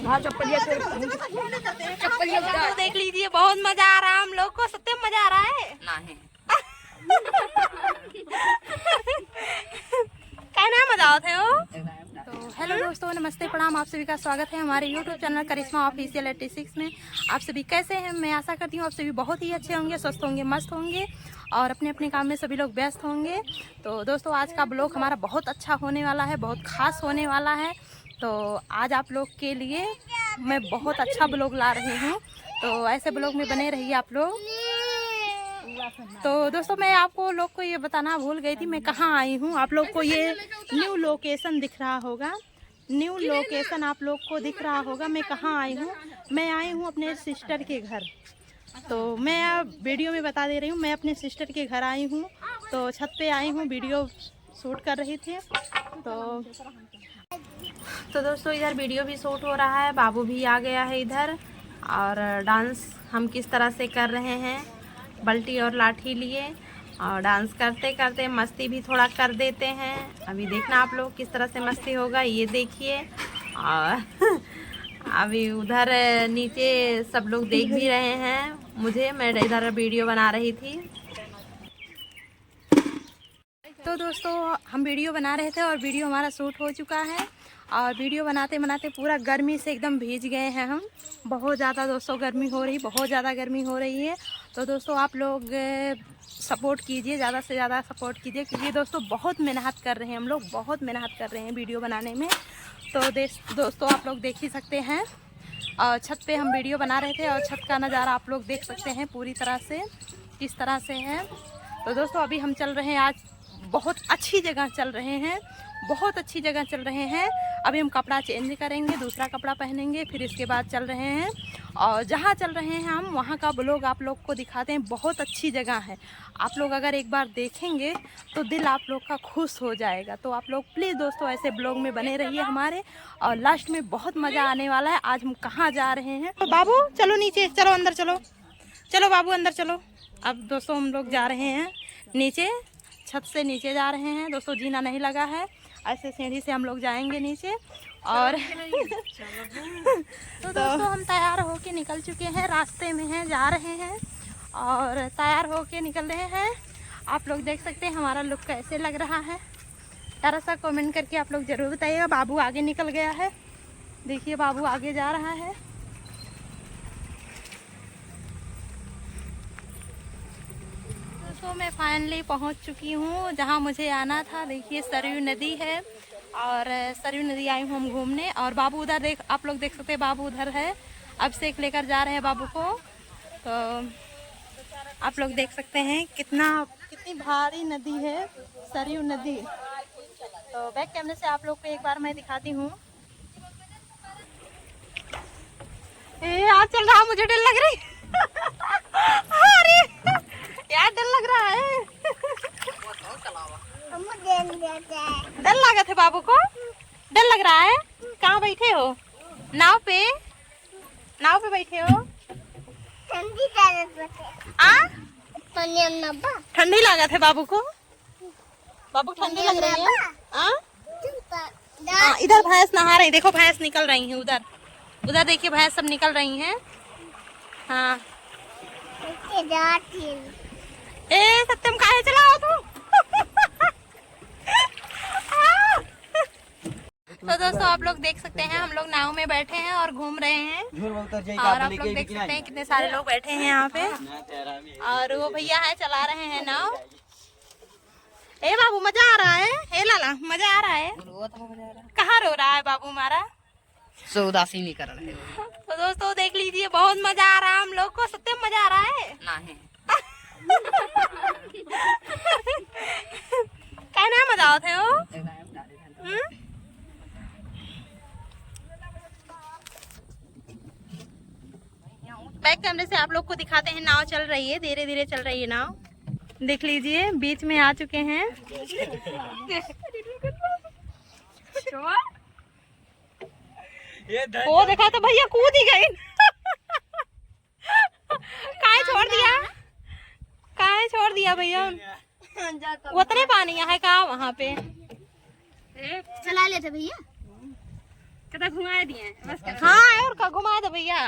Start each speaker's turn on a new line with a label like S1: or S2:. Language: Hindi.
S1: तो देख लीजिए बहुत मजा आ रहा है हम लोग को। सत्य मजा आ रहा है नहीं क्या नाम मजा आते हो। तो हेलो दोस्तों, नमस्ते, प्रणाम। आप सभी का स्वागत है हमारे यूट्यूब चैनल करिश्मा ऑफिशियल 86 में। आप सभी कैसे हैं? मैं आशा करती हूँ आप सभी बहुत ही अच्छे होंगे, स्वस्थ होंगे, मस्त होंगे और अपने अपने काम में सभी लोग व्यस्त होंगे। तो दोस्तों आज का ब्लॉग हमारा बहुत अच्छा होने वाला है, बहुत खास होने वाला है। तो आज आप लोग के लिए मैं बहुत अच्छा ब्लॉग ला रही हूँ, तो ऐसे ब्लॉग में बने रहिए आप लोग। तो दोस्तों मैं आपको लोग को ये बताना भूल गई थी, मैं कहाँ आई हूँ। आप लोग को ये न्यू लोकेशन दिख रहा होगा, न्यू लोकेशन आप लोग को दिख रहा होगा। मैं कहाँ आई हूँ? मैं आई हूँ अपने सिस्टर के घर। तो मैं अब वीडियो में बता दे रही हूँ, मैं अपने सिस्टर के घर आई हूँ। तो छत पे आई हूँ, वीडियो शूट कर रही थी। तो दोस्तों इधर वीडियो भी शूट हो रहा है, बाबू भी आ गया है इधर। और डांस हम किस तरह से कर रहे हैं, बल्टी और लाठी लिए और डांस करते करते मस्ती भी थोड़ा कर देते हैं। अभी देखना आप लोग किस तरह से मस्ती होगा, ये देखिए। और अभी उधर नीचे सब लोग देख भी रहे हैं मुझे, मैं इधर वीडियो बना रही थी। तो दोस्तों हम वीडियो बना रहे थे और वीडियो हमारा शूट हो चुका है। और वीडियो बनाते बनाते पूरा गर्मी से एकदम भीज गए हैं हम। बहुत ज़्यादा दोस्तों गर्मी हो रही, बहुत ज़्यादा गर्मी हो रही है। तो दोस्तों आप लोग सपोर्ट कीजिए, ज़्यादा से ज़्यादा सपोर्ट कीजिए, क्योंकि दोस्तों बहुत मेहनत कर रहे हैं हम लोग, बहुत मेहनत कर रहे हैं वीडियो बनाने में। तो दोस्तों आप लोग देख ही सकते हैं। और छत पे हम वीडियो बना रहे थे और छत का नज़ारा आप लोग देख सकते हैं पूरी तरह से किस तरह से है। तो दोस्तों अभी हम चल रहे हैं, आज बहुत अच्छी जगह चल रहे हैं, बहुत अच्छी जगह चल रहे हैं। अभी हम कपड़ा चेंज करेंगे, दूसरा कपड़ा पहनेंगे, फिर इसके बाद चल रहे हैं। और जहाँ चल रहे हैं हम वहाँ का ब्लॉग आप लोग को दिखाते हैं। बहुत अच्छी जगह है, आप लोग अगर एक बार देखेंगे तो दिल आप लोग का खुश हो जाएगा। तो आप लोग प्लीज़ दोस्तों ऐसे ब्लॉग में बने रहिए हमारे, और लास्ट में बहुत मज़ा आने वाला है। आज हम कहाँ जा रहे हैं? तो बाबू चलो नीचे, चलो अंदर चलो, चलो बाबू अंदर चलो। अब दोस्तों हम लोग जा रहे हैं नीचे, छत से नीचे जा रहे हैं दोस्तों। जीना नहीं लगा है, ऐसे सीढ़ी से हम लोग जाएंगे नीचे। और तो दोस्तों हम तैयार होके निकल चुके हैं, रास्ते में हैं, जा रहे हैं और तैयार होके निकल रहे हैं। आप लोग देख सकते हैं हमारा लुक कैसे लग रहा है, जरा सा कमेंट करके आप लोग ज़रूर बताइएगा। बाबू आगे निकल गया है, देखिए बाबू आगे जा रहा है। तो मैं फाइनली पहुंच चुकी हूं जहां मुझे आना था। देखिए सरयू नदी है और सरयू नदी आई हूं हम घूमने। और बाबू उधर आप लोग देख सकते हैं, बाबू उधर है, अब से लेकर जा रहे हैं बाबू को। तो आप लोग देख सकते हैं कितनी भारी नदी है सरयू नदी। तो बैक कैमरे से आप लोग को एक बार मैं दिखाती हूँ। आज चल रहा, मुझे डर लग रही अरे यार डर लग रहा है डर लगा थे बाबू को, डर लग रहा है। कहाँ बैठे हो? नाव पे, नाव पे बैठे हो? ठंडी लगा थे बाबू को, बाबू ठंडी लग रही है। इधर भैंस नहा रही, देखो भैंस निकल रही है उधर, उधर देखिए भैंस सब निकल रही हैं। हाँ ए सत्यम काहे चलाओ तू तो दोस्तों आप लोग देख सकते हैं हम लोग नाव में बैठे हैं और घूम रहे हैं। और आप लोग देख सकते हैं कितने सारे लोग बैठे हैं यहाँ पे, और वो भैया है चला रहे हैं नाव। ए बाबू मजा आ रहा है? ए लाला मजा आ रहा है? कहाँ रो रहा है बाबू हमारा?
S2: उदासी नहीं कर रहे।
S1: तो दोस्तों देख लीजिए बहुत मजा आ रहा है हम लोग को। सत्यम मजा आ रहा है
S2: नहीं
S1: क्या नाम मजा आते हो? बैक कैमरे से आप लोग को दिखाते हैं, नाव चल रही है, धीरे धीरे चल रही है नाव। देख लीजिए बीच में आ चुके हैं। वो देखा तो भैया कूद ही गई काहे छोड़ दिया, काहे छोड़ दिया भैया? उतने पानी है का वहाँ पे?
S3: चला लेते भैया। कहता घुमा दिए बस कर
S1: हाँ और का घुमा दो भैया